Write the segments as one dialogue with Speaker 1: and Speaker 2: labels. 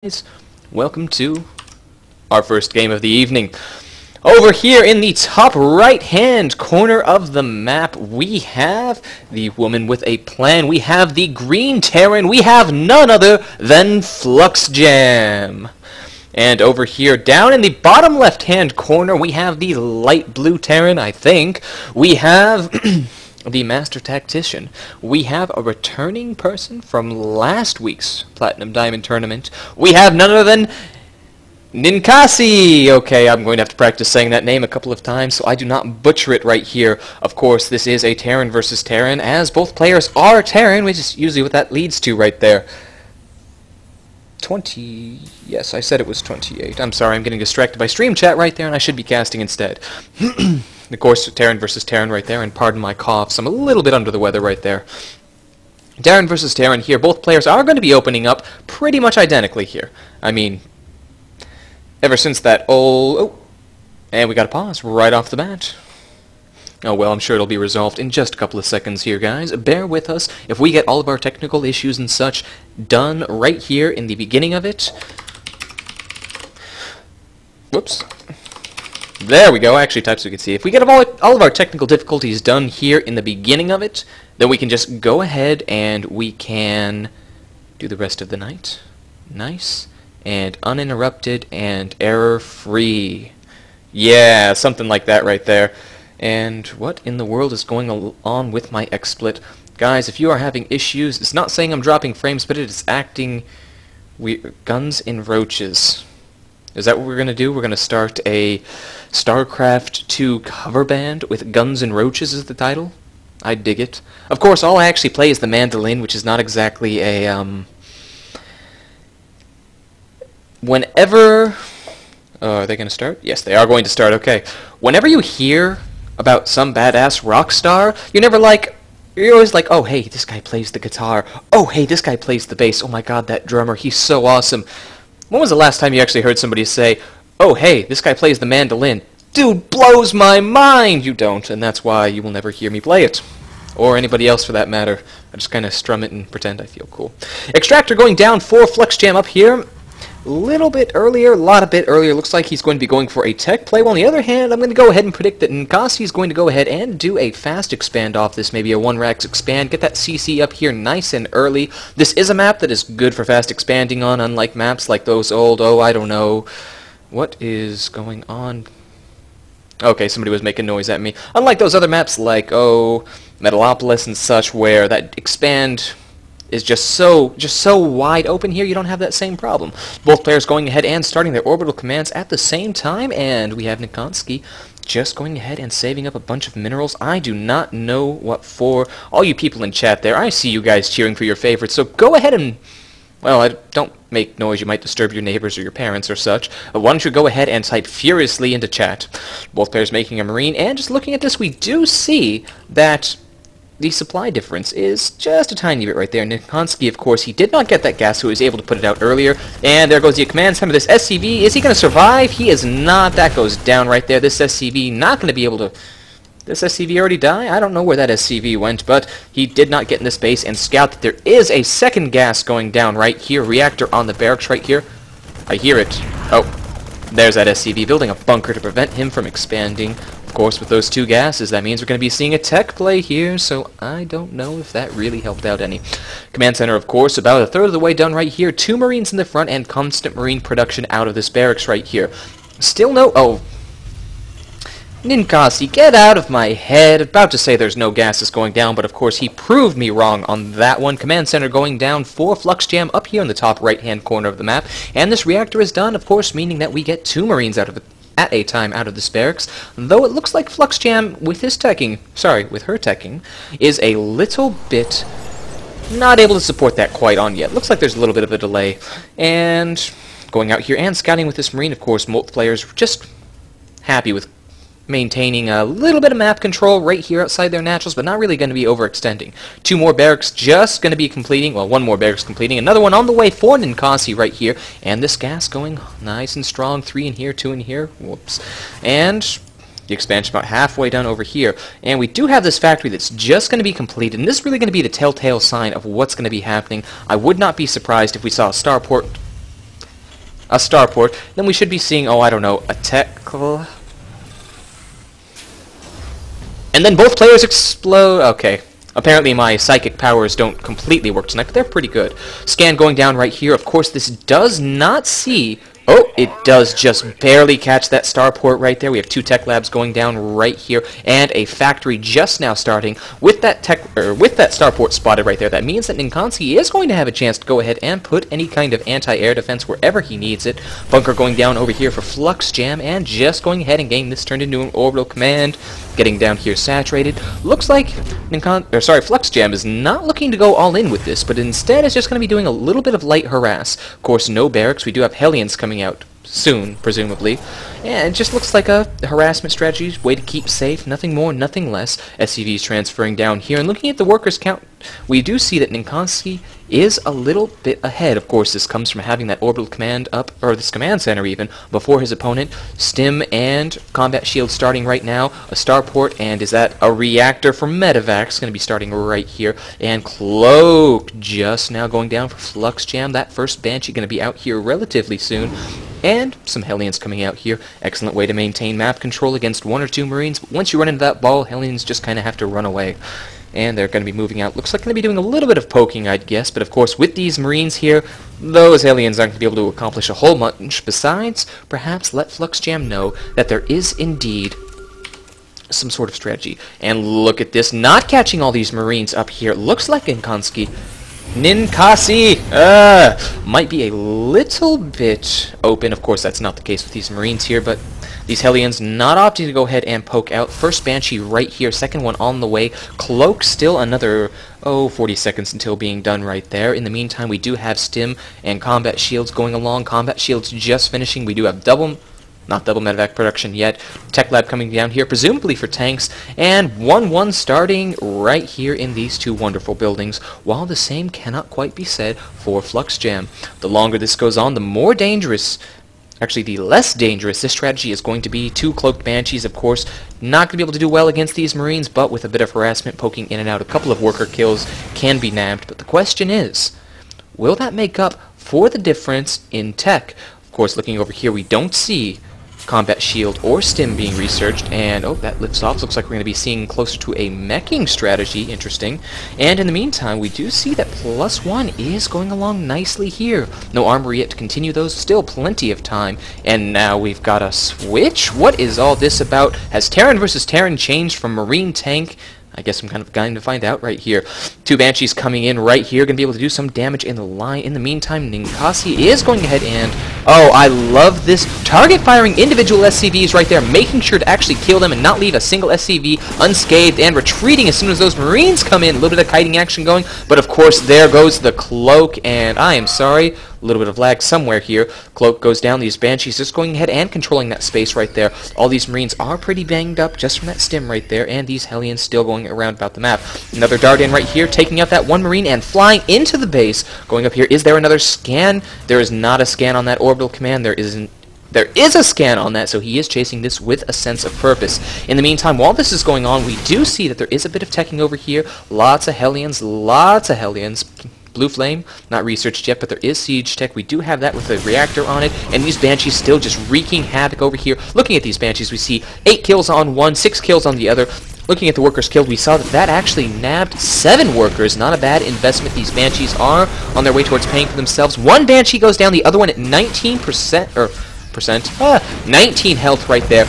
Speaker 1: Guys, welcome to our first game of the evening. Over here in the top right hand corner of the map, we have the woman with a plan. We have the green Terran. We have none other than fluxJam. And over here, down in the bottom left hand corner, we have the light blue Terran, I think. We have the Master Tactician. We have a returning person from last week's Platinum Diamond Tournament. We have none other than NiNKasi! Okay, I'm going to have to practice saying that name a couple of times so I do not butcher it right here. Of course, this is a Terran versus Terran, as both players are Terran, which is usually what that leads to right there. 20... Yes, I said it was 28. I'm sorry, I'm getting distracted by stream chat right there, and I should be casting instead. Of course, Terran versus Terran right there, and pardon my coughs, I'm a little bit under the weather right there. Terran versus Terran here, both players are going to be opening up pretty much identically here. I mean, ever since that old... Oh, and we got a pause right off the bat. Oh well, I'm sure it'll be resolved in just a couple of seconds here, guys. Bear with us if we get all of our technical issues and such done right here in the beginning of it. Whoops. There we go, actually type so we can see. If we get all of our technical difficulties done here in the beginning of it, then we can just go ahead and we can do the rest of the night. Nice and uninterrupted and error-free. Yeah, something like that right there. And what in the world is going on with my XSplit? Guys, if you are having issues, it's not saying I'm dropping frames, but it is acting weird. Guns and roaches. Is that what we're going to do? We're going to start a StarCraft 2 cover band with Guns and Roaches as the title? I dig it. Of course, all I actually play is the mandolin, which is not exactly a, Whenever... are they going to start? Yes, they are going to start, okay. Whenever you hear about some badass rock star, you're always like, oh, hey, this guy plays the guitar. Oh, hey, this guy plays the bass. Oh my god, that drummer, he's so awesome. When was the last time you actually heard somebody say, oh, hey, this guy plays the mandolin? Dude, blows my mind! You don't, and that's why you will never hear me play it. Or anybody else for that matter. I just kind of strum it and pretend I feel cool. Extractor going down for fluxJam up here. A little bit earlier, a lot a bit earlier. Looks like he's going to be going for a tech play. Well, on the other hand, I'm going to go ahead and predict that NiNKasi is going to go ahead and do a fast expand off this, maybe a 1-racks expand. Get that CC up here nice and early. This is a map that is good for fast expanding on, unlike maps like those old, oh, I don't know. What is going on? Okay, somebody was making noise at me. Unlike those other maps like, oh, Metalopolis and such, where that expand is just so wide open here, you don't have that same problem. Both players going ahead and starting their orbital commands at the same time, and we have NiNKasi just going ahead and saving up a bunch of minerals. I do not know what for. All you people in chat there, I see you guys cheering for your favorites, so go ahead and, well, don't make noise, you might disturb your neighbors or your parents or such. Why don't you go ahead and type furiously into chat. Both players making a marine, and just looking at this, we do see that the supply difference is just a tiny bit right there. NiNKasi, of course, he did not get that gas, so he was able to put it out earlier. And there goes the command center. This SCV, is he going to survive? He is not. That goes down right there. This SCV not going to be able to... This SCV already die? I don't know where that SCV went, but he did not get in this base and scout that there is a second gas going down right here. Reactor on the barracks right here. I hear it. Oh, there's that SCV building a bunker to prevent him from expanding. Of course, with those two gases, that means we're going to be seeing a tech play here, so I don't know if that really helped out any. Command center, of course, about a third of the way done right here. 2 Marines in the front and constant Marine production out of this barracks right here. Still no... Oh. NiNKasi, get out of my head. About to say there's no gases going down, but of course he proved me wrong on that one. Command center going down for fluxJam up here in the top right-hand corner of the map. And this reactor is done, of course, meaning that we get 2 Marines out of it at a time out of this barracks, though it looks like fluxJam with his teching, with her teching, is a little bit not able to support that quite on yet. Looks like there's a little bit of a delay. And going out here and scouting with this Marine, of course, both players just happy with maintaining a little bit of map control right here outside their naturals, but not really going to be overextending. 2 more barracks just going to be completing, well, 1 more barracks completing, another one on the way for NiNKasi right here, and this gas going nice and strong, 3 in here, 2 in here, whoops, and the expansion about halfway done over here, and we do have this factory that's just going to be completed, and this is really going to be the telltale sign of what's going to be happening. I would not be surprised if we saw a starport a starport, then we should be seeing, oh, I don't know, a tech... And then both players explode. Okay. Apparently my psychic powers don't completely work tonight, but they're pretty good. Scan going down right here. Of course, this does not see... Oh, it does just barely catch that starport right there. We have 2 tech labs going down right here, and a factory just now starting with that starport spotted right there. That means that NiNKasi is going to have a chance to go ahead and put any kind of anti-air defense wherever he needs it. Bunker going down over here for fluxJam, and just going ahead and getting this turned into an orbital command. Getting down here saturated. Looks like fluxJam is not looking to go all in with this, but instead is just going to be doing a little bit of light harass. Of course, no barracks. We do have Hellions coming out soon, presumably. And it just looks like a harassment strategy, way to keep safe, nothing more, nothing less. SCVs transferring down here, and looking at the workers count, we do see that NiNKasi is a little bit ahead. Of course, this comes from having that orbital command up, or this command center even, before his opponent. Stim and combat shield starting right now, a starport, and is that a reactor for medevacs, going to be starting right here, and Cloak just now going down for fluxJam. That first Banshee going to be out here relatively soon. And some Hellions coming out here. Excellent way to maintain map control against 1 or 2 Marines. But once you run into that ball, Hellions just kind of have to run away. And they're going to be moving out. Looks like going to be doing a little bit of poking, I'd guess. But of course, with these Marines here, those Hellions aren't going to be able to accomplish a whole bunch. Besides, perhaps let fluxJam know that there is indeed some sort of strategy. And look at this, not catching all these Marines up here. It looks like NiNKasi might be a little bit open. Of course, that's not the case with these Marines here, but these Hellions not opting to go ahead and poke out. First Banshee right here, second one on the way. Cloak still another, 40 seconds until being done right there. In the meantime, we do have Stim and combat shields going along. Combat shields just finishing. We do have not double medevac production yet. Tech lab coming down here, presumably for tanks, and 1-1 starting right here in these 2 wonderful buildings, while the same cannot quite be said for fluxJam. The longer this goes on, the more dangerous, actually the less dangerous this strategy is going to be. 2 cloaked Banshees, of course, not going to be able to do well against these Marines, but with a bit of harassment poking in and out, a couple of worker kills can be nabbed. But the question is, will that make up for the difference in tech? Of course, looking over here, we don't see combat shield or Stim being researched, and that lifts off. Looks like we're going to be seeing closer to a meching strategy. Interesting. And in the meantime, we do see that +1 is going along nicely here. No armor yet to continue those, still plenty of time. And now we've got a switch. What is all this about? Has Terran versus Terran changed from Marine tank? I guess I'm kind of going to find out right here. 2 Banshees coming in right here, going to be able to do some damage in the line. In the meantime, NiNKasi is going ahead and... Oh, I love this. Target firing individual SCVs right there, making sure to actually kill them and not leave a single SCV unscathed, and retreating as soon as those Marines come in. A little bit of kiting action going, but of course there goes the Cloak, and I am sorry, a little bit of lag somewhere here. Cloak goes down. These Banshees just going ahead and controlling that space right there. All these Marines are pretty banged up just from that Stim right there, and these Hellions still going around about the map. Another dart in right here, taking out that 1 Marine and flying into the base. Going up here, is there another scan? There is not a scan on that orbital command. There is a scan on that, so he is chasing this with a sense of purpose. In the meantime, while this is going on, we do see that there is a bit of teching over here. Lots of Hellions. Blue Flame, not researched yet, but there is Siege Tech. We do have that with a reactor on it, and these Banshees still just wreaking havoc over here. Looking at these Banshees, we see 8 kills on one, 6 kills on the other. Looking at the workers killed, we saw that actually nabbed 7 workers. Not a bad investment. These Banshees are on their way towards paying for themselves. 1 Banshee goes down, the other one at 19 health right there.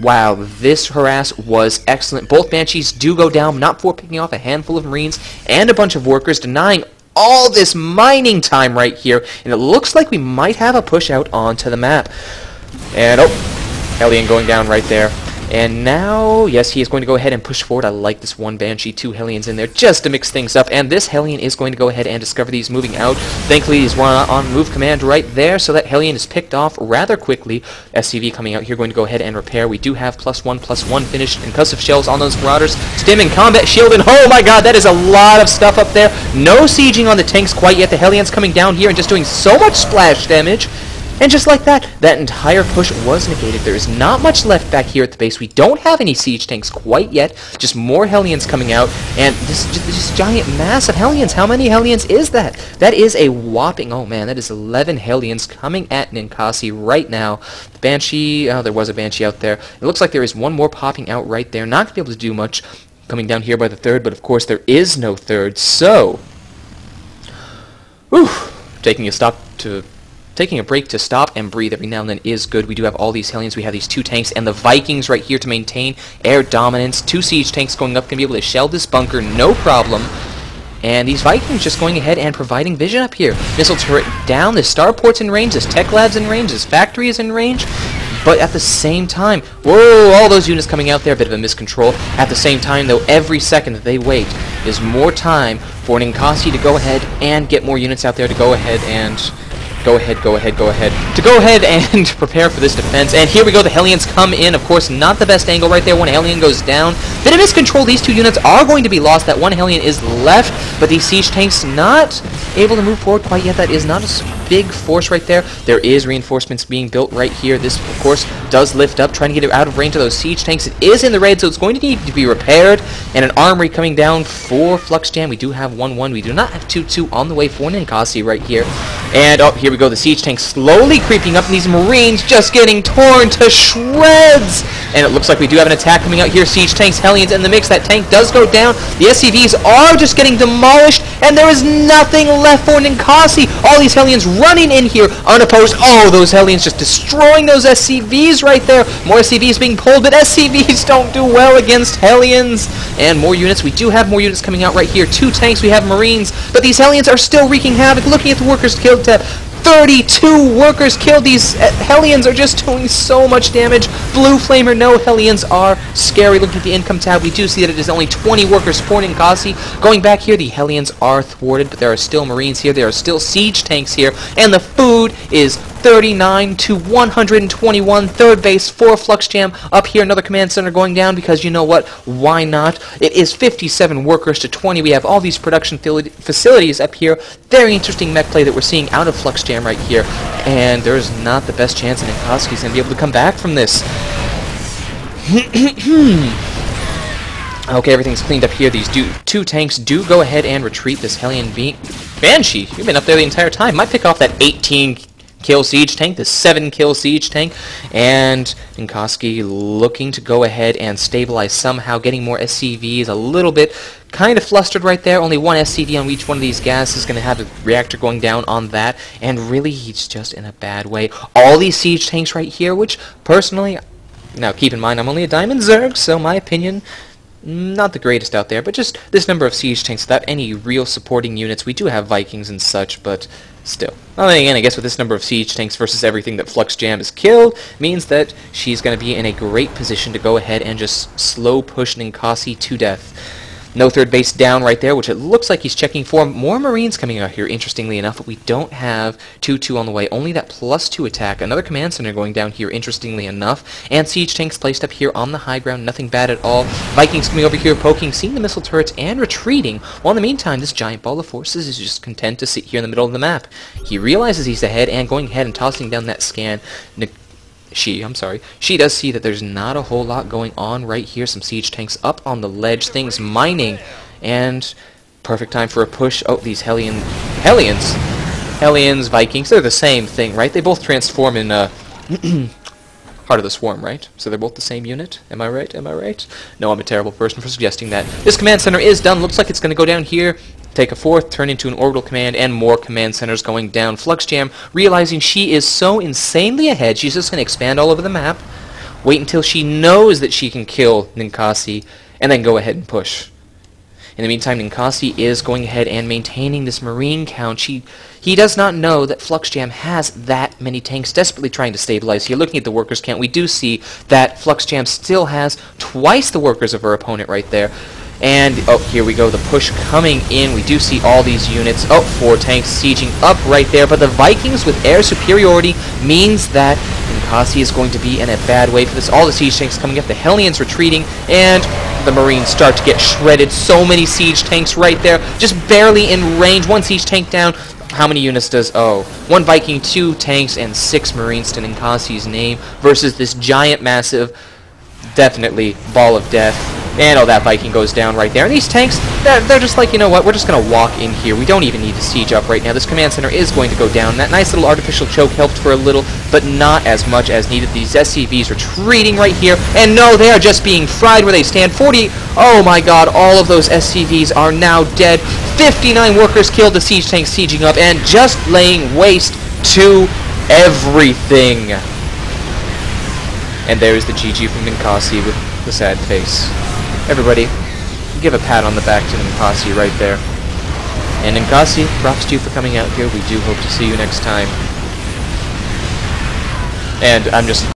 Speaker 1: Wow, this harass was excellent. Both Banshees do go down, not for picking off a handful of Marines and a bunch of workers, denying all this mining time right here. And it looks like we might have a push out onto the map. And, Hellion going down right there. And now, yes, he is going to go ahead and push forward. I like this 1 Banshee, 2 Hellions in there just to mix things up. And this Hellion is going to go ahead and discover these moving out. Thankfully, he's on move command right there, so that Hellion is picked off rather quickly. SCV coming out here, going to go ahead and repair. We do have +1/+1 finished. Concussive shells on those Marauders. Stim and combat shield, and oh my god, that is a lot of stuff up there. No sieging on the tanks quite yet. The Hellion's coming down here and just doing so much splash damage. And just like that, that entire push was negated. There is not much left back here at the base. We don't have any siege tanks quite yet. Just more Hellions coming out. And this giant mass of Hellions. How many Hellions is that? That is a whopping, oh man, that is 11 Hellions coming at NiNKasi right now. The Banshee, oh, there was a Banshee out there. It looks like there is one more popping out right there. Not going to be able to do much coming down here by the third, but of course there is no third. So, whew, taking a break to stop and breathe every now and then is good. We do have all these Hellions. We have these 2 tanks and the Vikings right here to maintain air dominance. 2 siege tanks going up, going to be able to shell this bunker, no problem. And these Vikings just going ahead and providing vision up here. Missile turret down, this starport's in range, this tech lab's in range, this factory is in range. But at the same time, whoa, all those units coming out there, a bit of a miscontrol. At the same time, though, every second that they wait is more time for NiNKasi to go ahead and get more units out there to go ahead and prepare for this defense. And here we go, the Hellions come in. Of course, not the best angle right there. One Hellion goes down. Bit of miscontrol. These 2 units are going to be lost. That 1 Hellion is left, but these siege tanks not able to move forward quite yet. That is not a big force right there. There is reinforcements being built right here. This, of course, does lift up, trying to get it out of range of those siege tanks. It is in the red, so it's going to need to be repaired. And an armory coming down for fluxJam. We do have 1-1. We do not have 2-2 on the way for NiNKasi right here. And, oh, here we go, the siege tank slowly creeping up, and these Marines just getting torn to shreds. And it looks like we do have an attack coming out here. Siege tanks, Hellions in the mix. That tank does go down. The SCVs are just getting demolished, and there is nothing left for NiNKasi. All these Hellions running in here unopposed. Oh, those Hellions just destroying those SCVs right there. More SCVs being pulled, but SCVs don't do well against Hellions. And more units. We do have more units coming out right here. 2 tanks. We have Marines, but these Hellions are still wreaking havoc. Looking at the workers killed tab. 32 workers killed. These Hellions are just doing so much damage. Blue Flamer, no, Hellions are scary. Looking at the income tab, we do see that it is only 20 workers for NiNKasi. Going back here, the Hellions are thwarted, but there are still Marines here. There are still siege tanks here, and the food is 39 to 121. Third base for fluxJam. Up here, another command center going down because you know what? Why not? It is 57 workers to 20. We have all these production facilities up here. Very interesting mech play that we're seeing out of fluxJam right here. And there's not the best chance that NiNKasi is going to be able to come back from this. Okay, everything's cleaned up here. These 2 tanks do go ahead and retreat. This Hellion Banshee, you've been up there the entire time. Might pick off that 18-kill siege tank, the 7-kill siege tank, and NiNKasi looking to go ahead and stabilize somehow, getting more SCVs, a little bit kind of flustered right there. Only 1 SCV on each one of these gas is going to have a reactor going down on that, and really he's just in a bad way. All these siege tanks right here, which personally, now keep in mind I'm only a Diamond Zerg, so my opinion, not the greatest out there, but just this number of siege tanks without any real supporting units. We do have Vikings and such, but still. Well, then again, I guess with this number of siege tanks versus everything that fluxJam has killed, means that she's going to be in a great position to go ahead and just slow push NiNKasi to death. No third base down right there, which it looks like he's checking for. More Marines coming out here, interestingly enough, but we don't have 2-2 on the way. Only that +2 attack. Another command center going down here, interestingly enough. And siege tanks placed up here on the high ground. Nothing bad at all. Vikings coming over here, poking, seeing the missile turrets, and retreating. While in the meantime, this giant ball of forces is just content to sit here in the middle of the map. He realizes he's ahead, and going ahead and tossing down that scan. She does see that there's not a whole lot going on right here. Some siege tanks up on the ledge, things mining, and perfect time for a push. Oh, these Hellions, Vikings, they're the same thing, right? They both transform in Heart of the Swarm, right? So they're both the same unit? Am I right? Am I right? No, I'm a terrible person for suggesting that. This command center is done. Looks like it's going to go down here. Take a 4th, turn into an orbital command, and more command centers going down. fluxJam, realizing she is so insanely ahead, she's just going to expand all over the map, wait until she knows that she can kill NiNKasi, and then go ahead and push. In the meantime, NiNKasi is going ahead and maintaining this Marine count. He does not know that fluxJam has that many tanks desperately trying to stabilize here. Looking at the workers count, we do see that fluxJam still has twice the workers of her opponent right there. And, oh, here we go, the push coming in. We do see all these units. Oh, 4 tanks sieging up right there. But the Vikings with air superiority means that NiNKasi is going to be in a bad way for this. All the siege tanks coming up, the Hellions retreating, and the Marines start to get shredded. So many siege tanks right there, just barely in range. 1 siege tank down. How many units does... Oh, 1 Viking, 2 tanks, and 6 Marines to NiNKasi's name versus this giant, massive, definitely ball of death. And oh, that Viking goes down right there. And these tanks, they're just like, you know what, we're just going to walk in here. We don't even need to siege up right now. This command center is going to go down. That nice little artificial choke helped for a little, but not as much as needed. These SCVs retreating right here. And no, they are just being fried where they stand. 40, oh my god, all of those SCVs are now dead. 59 workers killed, the siege tank sieging up, and just laying waste to everything. And there's the GG from NiNKasi with the sad face. Everybody, give a pat on the back to NiNKasi right there. And NiNKasi, props to you for coming out here. We do hope to see you next time. And I'm just...